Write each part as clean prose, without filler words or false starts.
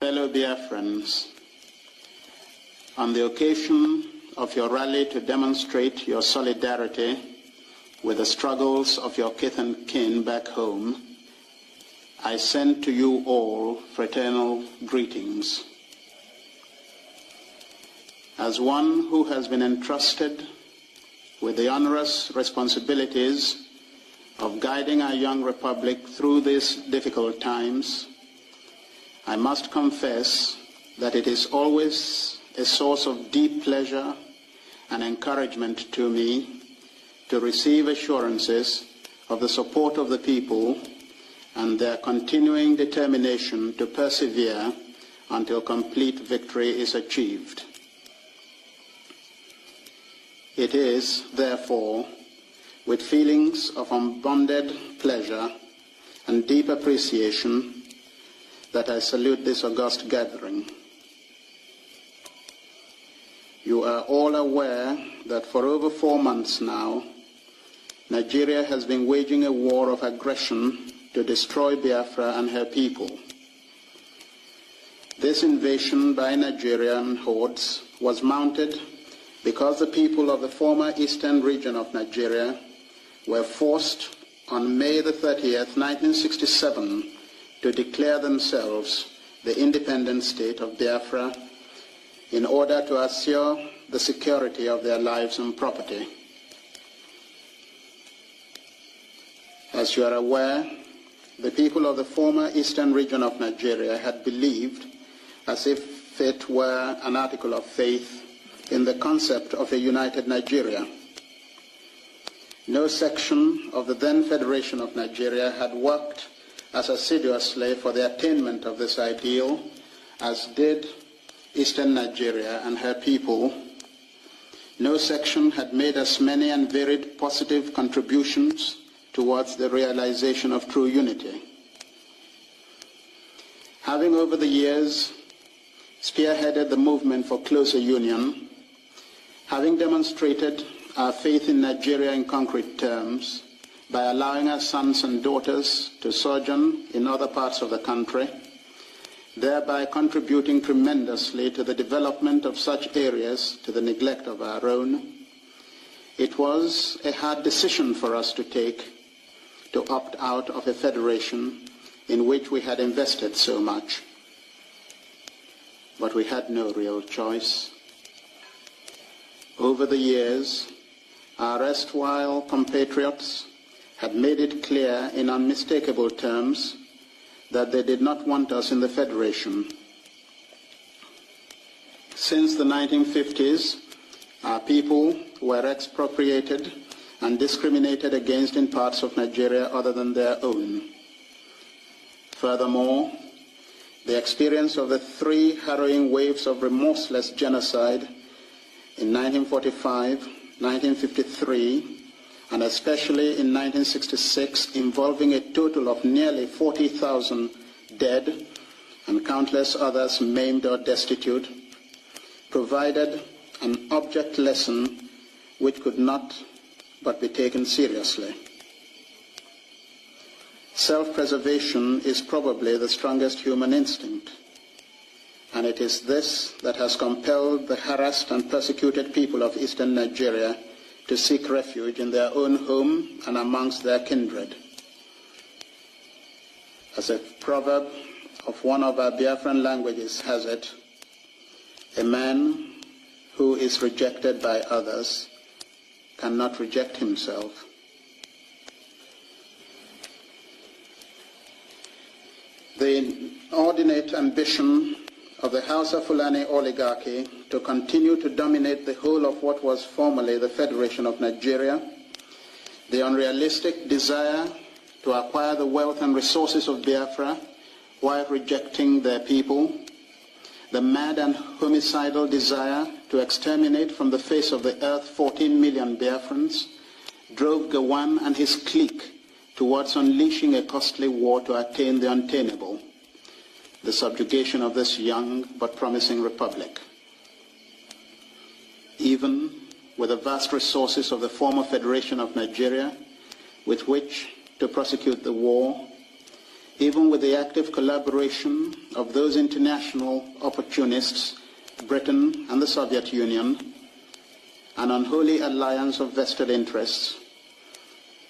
Fellow Biafrans, on the occasion of your rally to demonstrate your solidarity with the struggles of your kith and kin back home, I send to you all fraternal greetings. As one who has been entrusted with the onerous responsibilities of guiding our young republic through these difficult times, I must confess that it is always a source of deep pleasure and encouragement to me to receive assurances of the support of the people and their continuing determination to persevere until complete victory is achieved. It is, therefore, with feelings of unbounded pleasure and deep appreciation that I salute this august gathering. You are all aware that for over 4 months now, Nigeria has been waging a war of aggression to destroy Biafra and her people. This invasion by Nigerian hordes was mounted because the people of the former eastern region of Nigeria were forced on May the 30th, 1967, to declare themselves the independent state of Biafra in order to assure the security of their lives and property. As you are aware, the people of the former eastern region of Nigeria had believed, as if it were an article of faith, in the concept of a united Nigeria. No section of the then Federation of Nigeria had worked as assiduously for the attainment of this ideal as did Eastern Nigeria and her people. No section had made as many and varied positive contributions towards the realization of true unity. Having over the years spearheaded the movement for closer union, having demonstrated our faith in Nigeria in concrete terms, by allowing our sons and daughters to sojourn in other parts of the country, thereby contributing tremendously to the development of such areas to the neglect of our own, it was a hard decision for us to take to opt out of a federation in which we had invested so much. But we had no real choice. Over the years, our erstwhile compatriots had made it clear in unmistakable terms that they did not want us in the Federation. Since the 1950s, our people were expropriated and discriminated against in parts of Nigeria other than their own. Furthermore, the experience of the 3 harrowing waves of remorseless genocide in 1945, 1953, and especially in 1966, involving a total of nearly 40,000 dead and countless others maimed or destitute, provided an object lesson which could not but be taken seriously. Self-preservation is probably the strongest human instinct, and it is this that has compelled the harassed and persecuted people of eastern Nigeria to seek refuge in their own home and amongst their kindred. As a proverb of one of our Biafran languages has it, a man who is rejected by others cannot reject himself. The inordinate ambition of the Hausa Fulani oligarchy to continue to dominate the whole of what was formerly the Federation of Nigeria, the unrealistic desire to acquire the wealth and resources of Biafra while rejecting their people, the mad and homicidal desire to exterminate from the face of the earth 14 million Biafrans, drove Gawan and his clique towards unleashing a costly war to attain the unattainable, the subjugation of this young but promising republic. Even with the vast resources of the former Federation of Nigeria with which to prosecute the war, even with the active collaboration of those international opportunists, Britain and the Soviet Union, an unholy alliance of vested interests,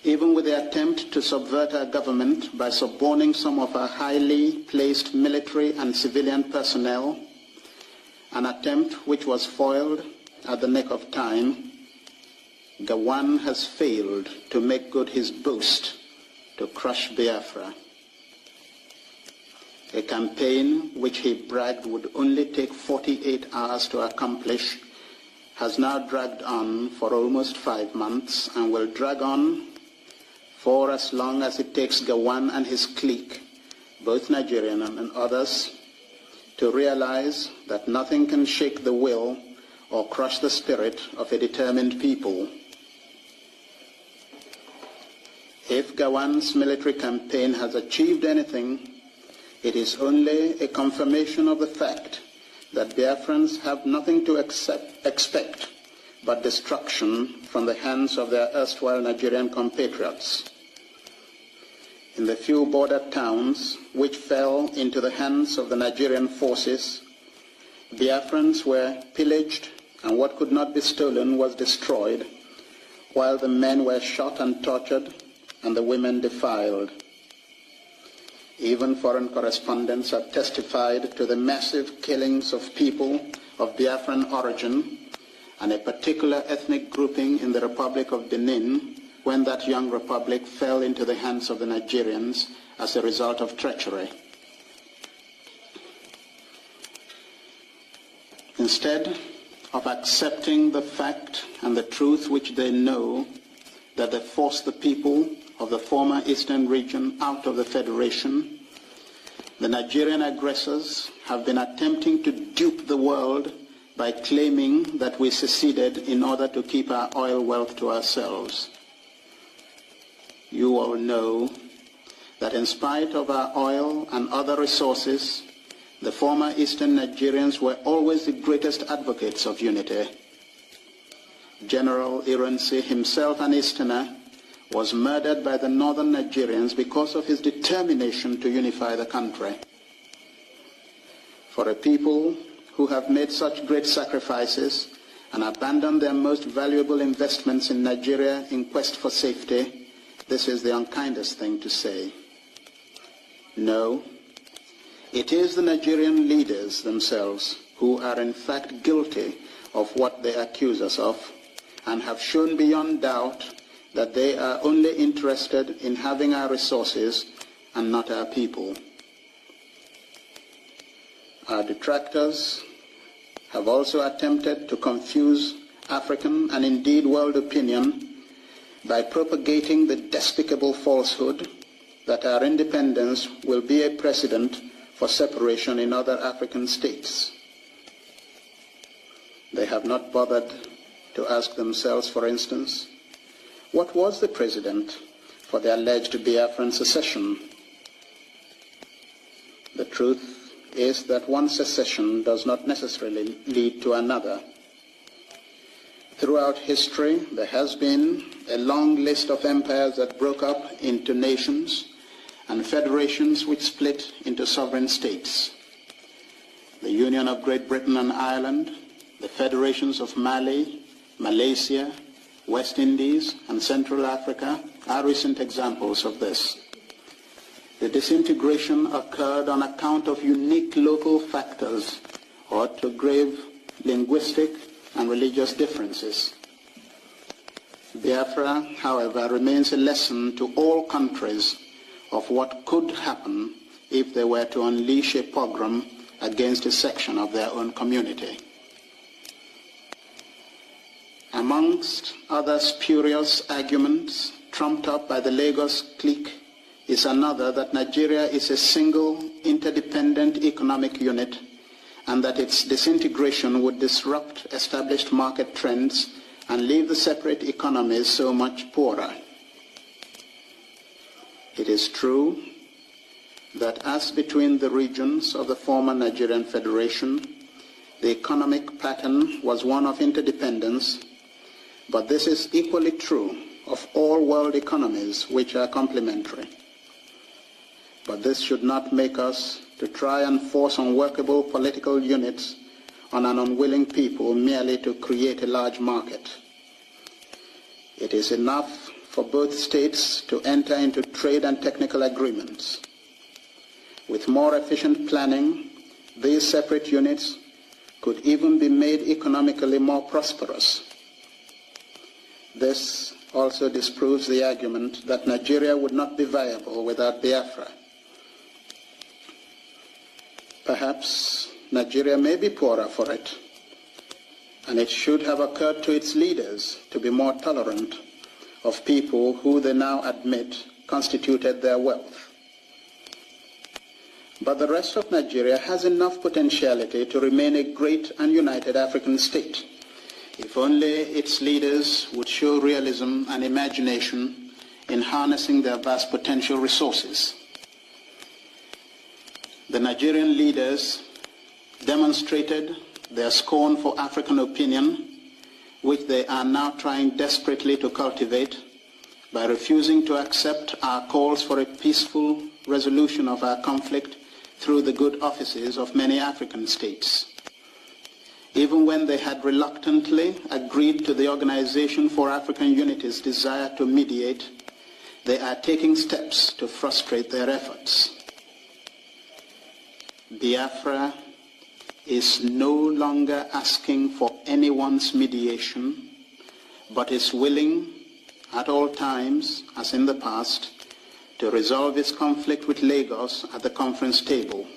even with the attempt to subvert our government by suborning some of our highly placed military and civilian personnel, an attempt which was foiled at the nick of time, Gawan has failed to make good his boast to crush Biafra. A campaign which he bragged would only take 48 hours to accomplish has now dragged on for almost 5 months and will drag on for as long as it takes Gawan and his clique, both Nigerian and others, to realize that nothing can shake the will or crush the spirit of a determined people. If Gawan's military campaign has achieved anything, it is only a confirmation of the fact that Biafrans have nothing to expect but destruction from the hands of their erstwhile Nigerian compatriots. In the few border towns which fell into the hands of the Nigerian forces, Biafrans were pillaged and what could not be stolen was destroyed, while the men were shot and tortured and the women defiled. Even foreign correspondents have testified to the massive killings of people of Biafran origin and a particular ethnic grouping in the Republic of Benin when that young republic fell into the hands of the Nigerians as a result of treachery. Instead of accepting the fact and the truth which they know, that they forced the people of the former eastern region out of the Federation, the Nigerian aggressors have been attempting to dupe the world by claiming that we seceded in order to keep our oil wealth to ourselves. You all know that in spite of our oil and other resources, the former Eastern Nigerians were always the greatest advocates of unity. General Ironsi, himself an Easterner, was murdered by the northern Nigerians because of his determination to unify the country. For a people who have made such great sacrifices and abandoned their most valuable investments in Nigeria in quest for safety, this is the unkindest thing to say. No, it is the Nigerian leaders themselves who are in fact guilty of what they accuse us of and have shown beyond doubt that they are only interested in having our resources and not our people. Our detractors have also attempted to confuse African and indeed world opinion by propagating the despicable falsehood that our independence will be a precedent for separation in other African states. They have not bothered to ask themselves, for instance, what was the precedent for the alleged Biafran secession? The truth is that one secession does not necessarily lead to another. Throughout history, there has been a long list of empires that broke up into nations and federations which split into sovereign states. The Union of Great Britain and Ireland, the federations of Mali, Malaysia, West Indies, and Central Africa are recent examples of this. The disintegration occurred on account of unique local factors or to grave linguistic and religious differences. Biafra, however, remains a lesson to all countries of what could happen if they were to unleash a pogrom against a section of their own community. Amongst other spurious arguments trumped up by the Lagos clique is another that Nigeria is a single, interdependent economic unit and that its disintegration would disrupt established market trends and leave the separate economies so much poorer. It is true that as between the regions of the former Nigerian Federation, the economic pattern was one of interdependence, but this is equally true of all world economies which are complementary. But this should not make us to try and force unworkable political units on an unwilling people merely to create a large market. It is enough for both states to enter into trade and technical agreements. With more efficient planning, these separate units could even be made economically more prosperous. This also disproves the argument that Nigeria would not be viable without Biafra. Perhaps Nigeria may be poorer for it, and it should have occurred to its leaders to be more tolerant of people who they now admit constituted their wealth. But the rest of Nigeria has enough potentiality to remain a great and united African state, if only its leaders would show realism and imagination in harnessing their vast potential resources. The Nigerian leaders demonstrated their scorn for African opinion, which they are now trying desperately to cultivate by refusing to accept our calls for a peaceful resolution of our conflict through the good offices of many African states. Even when they had reluctantly agreed to the Organization for African Unity's desire to mediate, they are taking steps to frustrate their efforts. Biafra is no longer asking for anyone's mediation, but is willing at all times, as in the past, to resolve its conflict with Lagos at the conference table.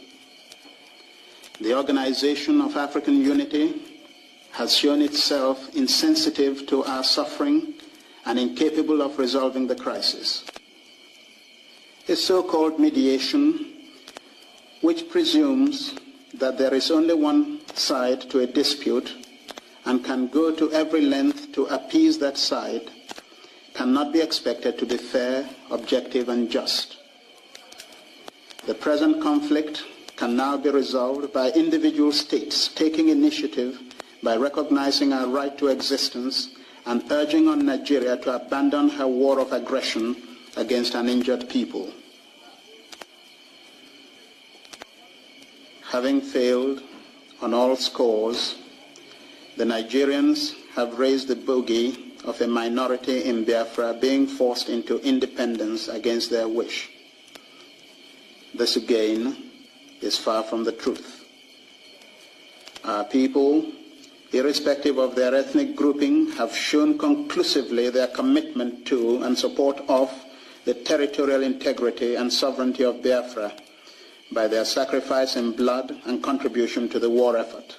The Organization of African Unity has shown itself insensitive to our suffering and incapable of resolving the crisis. A so-called mediation, which presumes that there is only one side to a dispute and can go to every length to appease that side, cannot be expected to be fair, objective, and just. The present conflict can now be resolved by individual states taking initiative by recognizing our right to existence and urging on Nigeria to abandon her war of aggression against an injured people. Having failed on all scores, the Nigerians have raised the bogey of a minority in Biafra being forced into independence against their wish. This again is far from the truth. Our people, irrespective of their ethnic grouping, have shown conclusively their commitment to and support of the territorial integrity and sovereignty of Biafra by their sacrifice in blood and contribution to the war effort.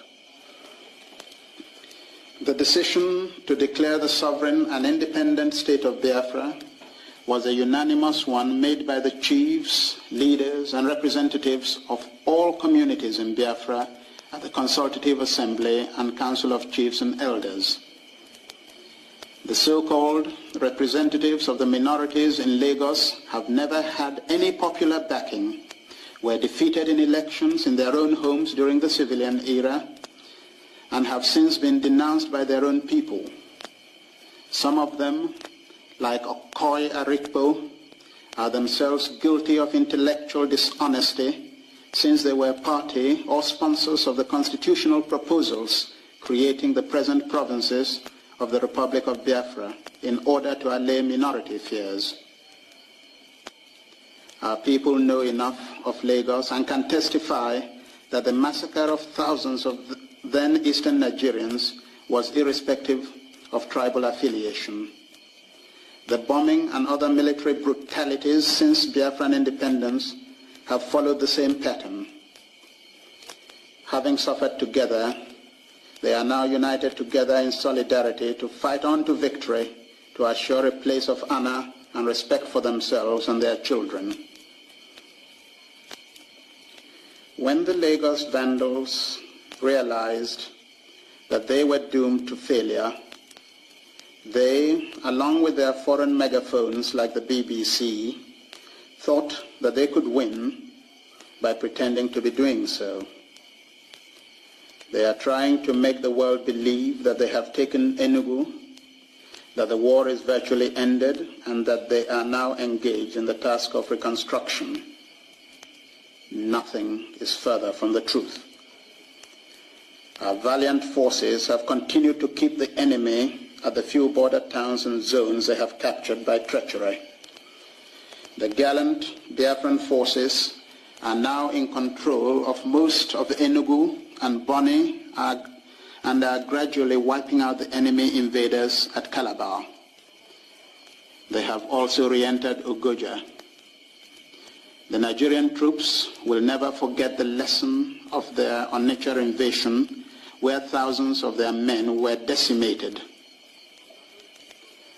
The decision to declare the sovereign and independent state of Biafra was a unanimous one made by the chiefs, leaders, and representatives of all communities in Biafra at the Consultative Assembly and Council of Chiefs and Elders. The so-called representatives of the minorities in Lagos have never had any popular backing, were defeated in elections in their own homes during the civilian era, and have since been denounced by their own people. Some of them, like Ekpa, are themselves guilty of intellectual dishonesty, since they were party or sponsors of the constitutional proposals creating the present provinces of the Republic of Biafra in order to allay minority fears. Our people know enough of Lagos and can testify that the massacre of thousands of then Eastern Nigerians was irrespective of tribal affiliation. The bombing and other military brutalities since Biafran independence have followed the same pattern. Having suffered together, they are now united together in solidarity to fight on to victory to assure a place of honor and respect for themselves and their children. When the Lagos Vandals realized that they were doomed to failure, they, along with their foreign megaphones like the BBC, thought that they could win by pretending to be doing so. They are trying to make the world believe that they have taken Enugu, that the war is virtually ended, and that they are now engaged in the task of reconstruction. Nothing is further from the truth. Our valiant forces have continued to keep the enemy at the few border towns and zones they have captured by treachery. The gallant Biafran forces are now in control of most of the Enugu and Bonny and are gradually wiping out the enemy invaders at Calabar. They have also re-entered Ugoja. The Nigerian troops will never forget the lesson of their Onitsha invasion, where thousands of their men were decimated.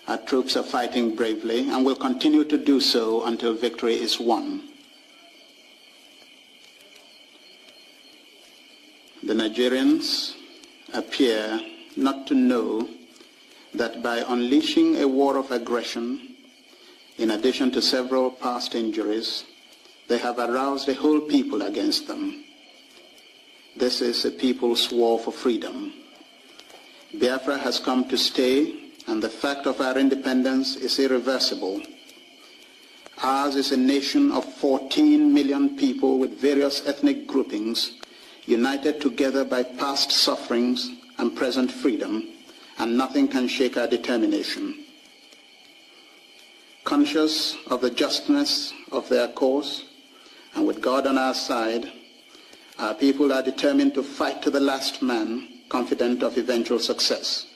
Our troops are fighting bravely and will continue to do so until victory is won. The Nigerians appear not to know that by unleashing a war of aggression, in addition to several past injuries, they have aroused a whole people against them. This is a people's war for freedom. Biafra has come to stay, and the fact of our independence is irreversible. Ours is a nation of 14 million people with various ethnic groupings, united together by past sufferings and present freedom, and nothing can shake our determination. Conscious of the justness of their cause, and with God on our side, our people are determined to fight to the last man, confident of eventual success.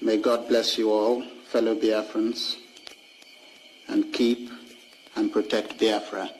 May God bless you all, fellow Biafrans, and keep and protect Biafra.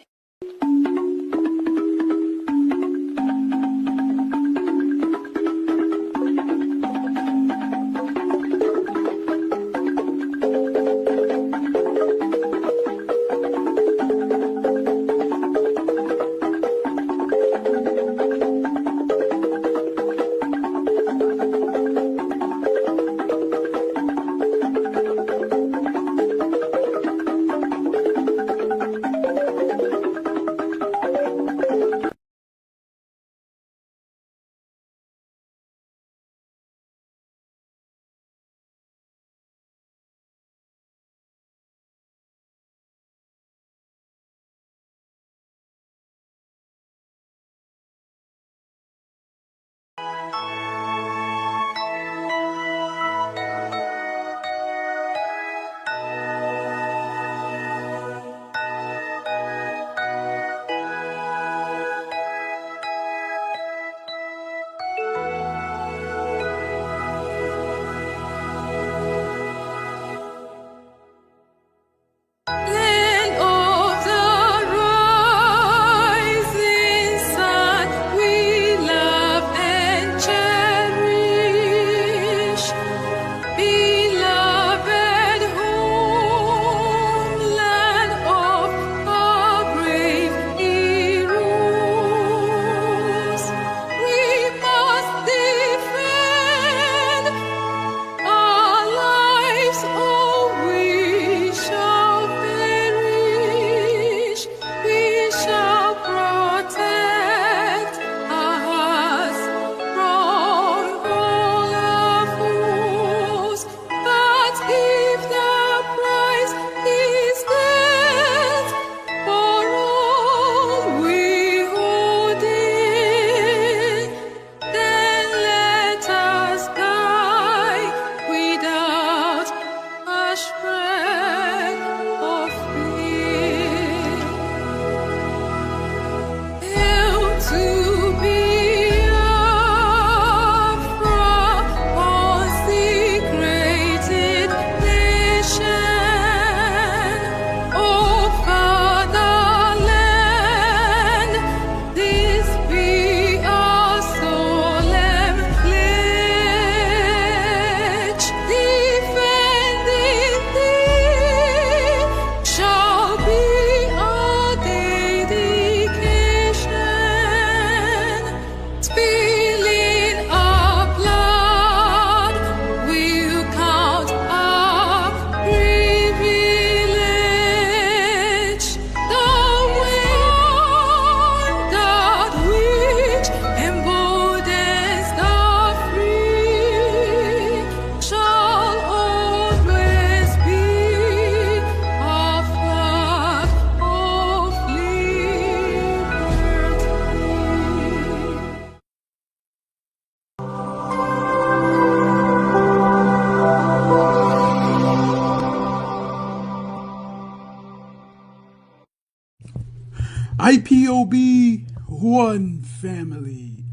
IPOB, one family.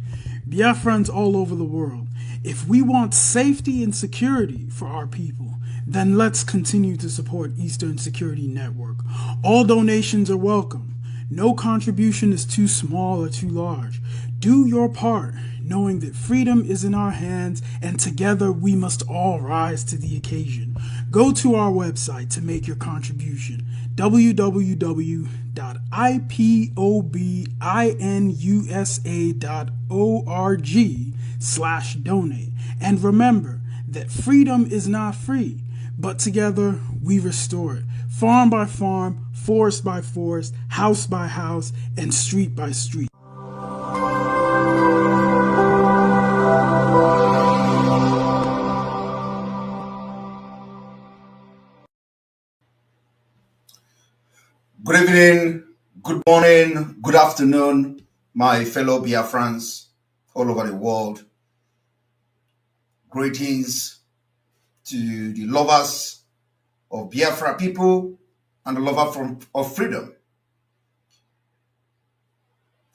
Biafrans all over the world. If we want safety and security for our people, then let's continue to support Eastern Security Network. All donations are welcome. No contribution is too small or too large. Do your part, knowing that freedom is in our hands and together we must all rise to the occasion. Go to our website to make your contribution, www.ipobinUSA.org/donate. And remember that freedom is not free, but together we restore it, farm by farm, forest by forest, house by house, and street by street. Good evening, good morning, good afternoon, my fellow Biafrans all over the world. Greetings to the lovers of Biafra people and the lover of freedom.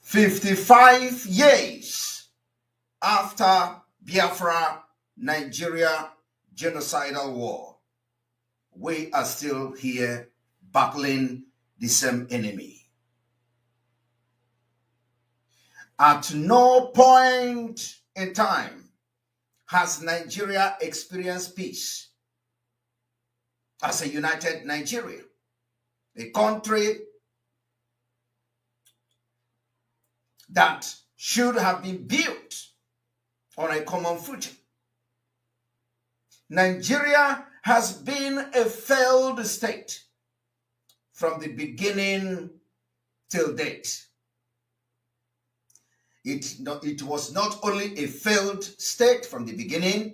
55 years after Biafra Nigeria genocidal war, we are still here battling the same enemy. At no point in time has Nigeria experienced peace as a united Nigeria, a country that should have been built on a common footing. Nigeria has been a failed state from the beginning till date. It was not only a failed state from the beginning,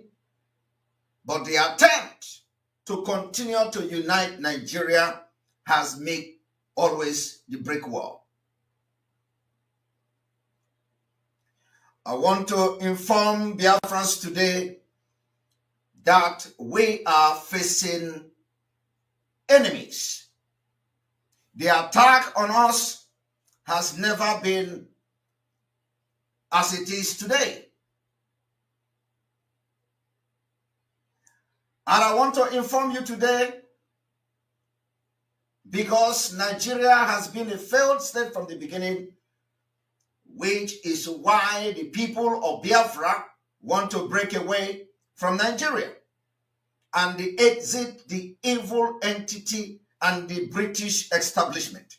but the attempt to continue to unite Nigeria has made always the brick wall. I want to inform Biafrans today that we are facing enemies. The attack on us has never been as it is today. And I want to inform you today, because Nigeria has been a failed state from the beginning, which is why the people of Biafra want to break away from Nigeria and exit the evil entity and the British establishment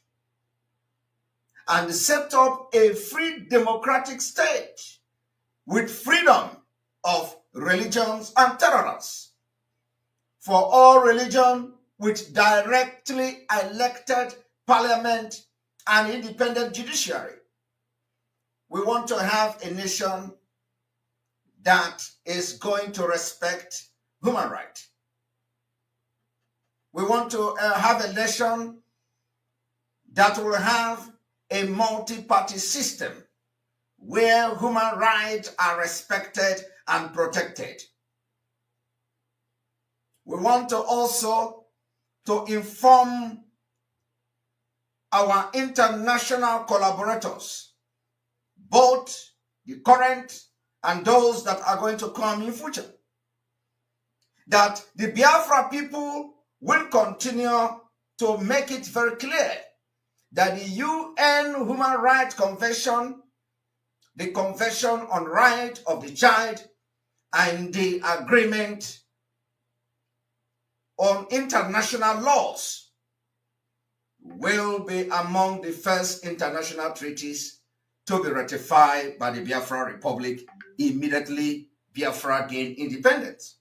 and set up a free democratic state with freedom of religions and tolerance for all religion, with directly elected parliament and independent judiciary. We want to have a nation that is going to respect human rights. We want to have a nation that will have a multi-party system where human rights are respected and protected. We want to also to inform our international collaborators, both the current and those that are going to come in future, that the Biafra people will continue to make it very clear that the UN Human Rights Convention, the Convention on Rights of the Child, and the Agreement on International Laws will be among the first international treaties to be ratified by the Biafra Republic immediately Biafra gained independence.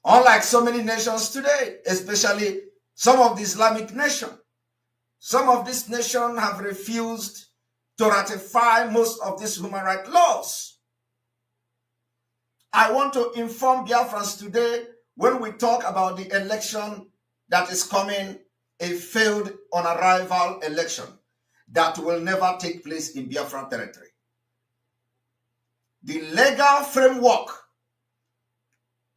Unlike so many nations today, especially some of the Islamic nations, some of these nations have refused to ratify most of these human rights laws. I want to inform Biafrans today, when we talk about the election that is coming, a failed on arrival election that will never take place in Biafra territory. The legal framework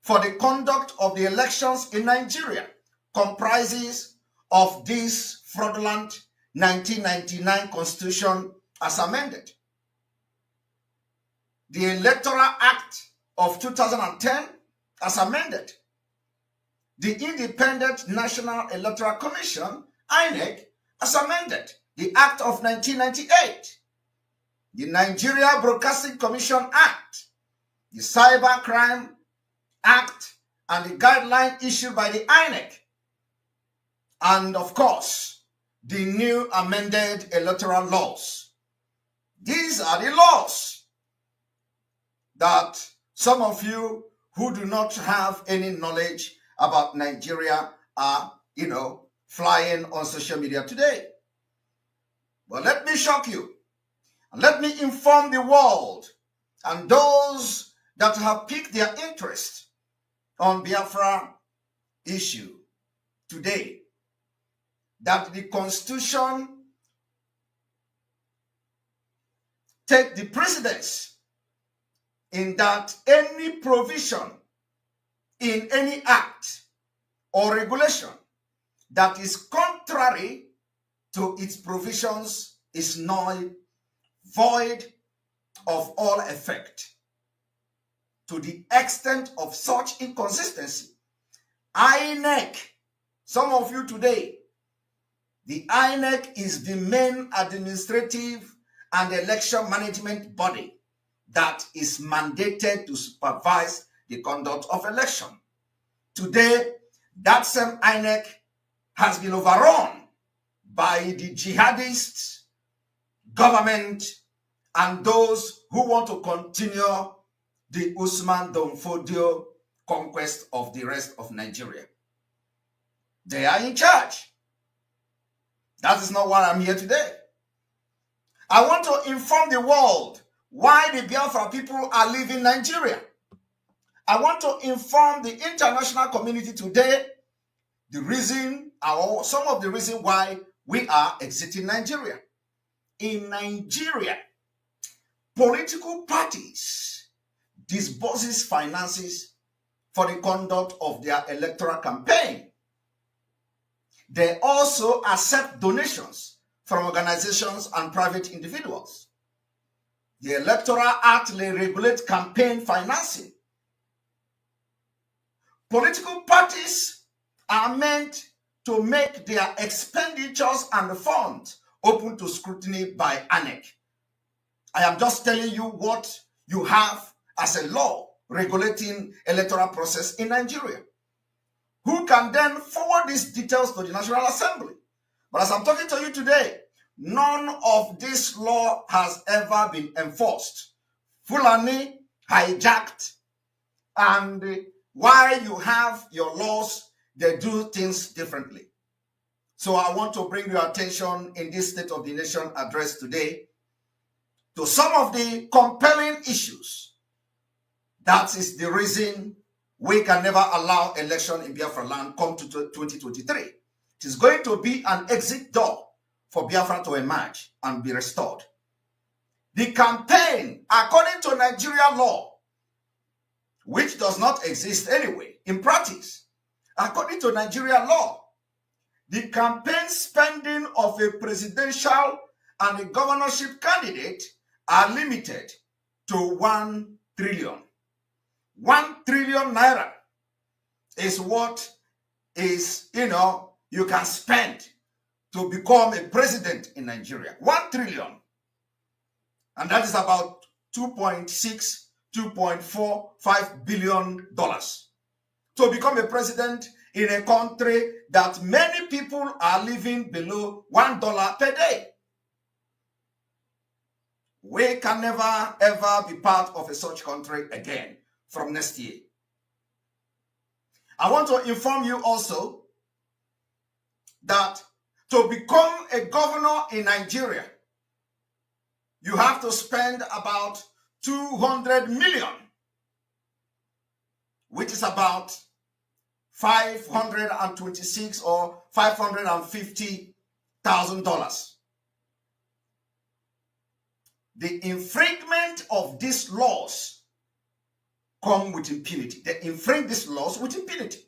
for the conduct of the elections in Nigeria comprises of this fraudulent 1999 Constitution as amended, the Electoral Act of 2010 as amended, the Independent National Electoral Commission, INEC, as amended, the Act of 1998, the Nigeria Broadcasting Commission Act, the Cybercrime Act, and the guideline issued by the INEC, and of course, the new amended electoral laws. These are the laws that some of you who do not have any knowledge about Nigeria are, flying on social media today. But let me shock you, and let me inform the world and those that have piqued their interest on Biafra issue today, that the Constitution take the precedence in that any provision in any act or regulation that is contrary to its provisions is null, void of all effect. To the extent of such inconsistency, INEC, some of you today, the INEC is the main administrative and election management body that is mandated to supervise the conduct of election. Today, that same INEC has been overrun by the jihadist government and those who want to continue the Usman Donfodio conquest of the rest of Nigeria. They are in charge. That is not why I'm here today. I want to inform the world why the Biafra people are leaving Nigeria. I want to inform the international community today the reason, or some of the reason why we are exiting Nigeria. In Nigeria, political parties disburses finances for the conduct of their electoral campaign. They also accept donations from organizations and private individuals. The Electoral Act regulates campaign financing. Political parties are meant to make their expenditures and funds open to scrutiny by INEC. I am just telling you what you have as a law regulating electoral process in Nigeria. Who can then forward these details to the National Assembly? But as I'm talking to you today, none of this law has ever been enforced. Fulani hijacked, and while you have your laws, they do things differently. So I want to bring your attention in this State of the Nation address today to some of the compelling issues. That is the reason we can never allow election in Biafra land come to 2023. It is going to be an exit door for Biafra to emerge and be restored. The campaign, according to Nigeria law, which does not exist anyway in practice, according to Nigeria law, the campaign spending of a presidential and a governorship candidate are limited to 1 trillion. 1 trillion naira is what is, you can spend to become a president in Nigeria. 1 trillion. And that is about $2.45 billion to become a president in a country that many people are living below $1 per day. We can never, ever be part of a such country again from next year. I want to inform you also that to become a governor in Nigeria, you have to spend about 200 million, which is about $526 or $550,000. The infringement of these laws come with impunity. They infringe these laws with impunity.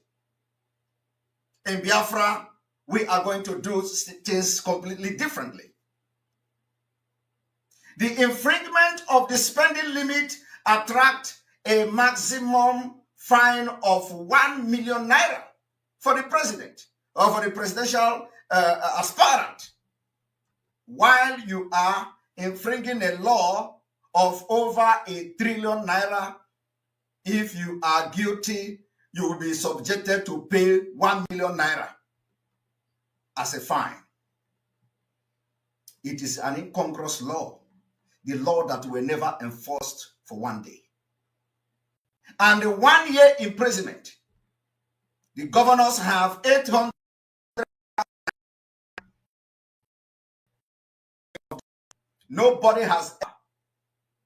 In Biafra, we are going to do things completely differently. The infringement of the spending limit attract a maximum fine of 1 million naira for the president or for the presidential aspirant, while you are infringing a law of over 1 trillion naira. If you are guilty, you will be subjected to pay 1 million naira as a fine. It is an incongruous law, the law that were never enforced for one day. And the 1 year imprisonment, the governors have 800. Nobody has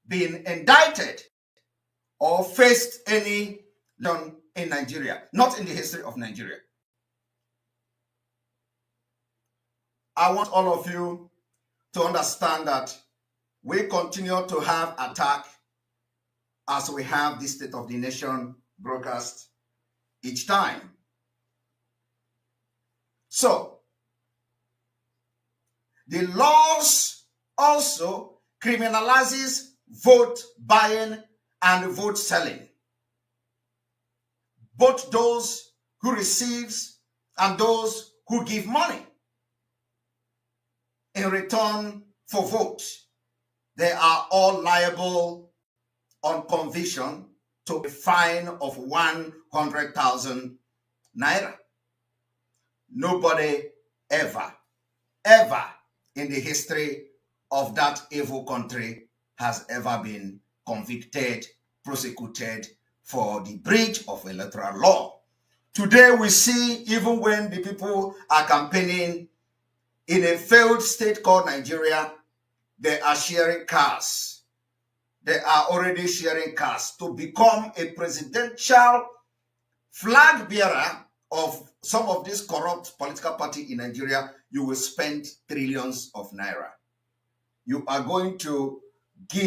been indicted or faced any loan in Nigeria, not in the history of Nigeria. I want all of you to understand that we continue to have attack as we have the State of the Nation broadcast each time. So, the laws also criminalizes vote buying and vote selling. Both those who receives and those who give money in return for votes, they are all liable on conviction to a fine of 100,000 naira. Nobody ever in the history of that evil country has ever been convicted, prosecuted for the breach of electoral law. Today we see, even when the people are campaigning in a failed state called Nigeria, they are sharing cars. They are already sharing cars to become a presidential flag bearer of some of this corrupt political party in Nigeria. You will spend trillions of naira. You are going to give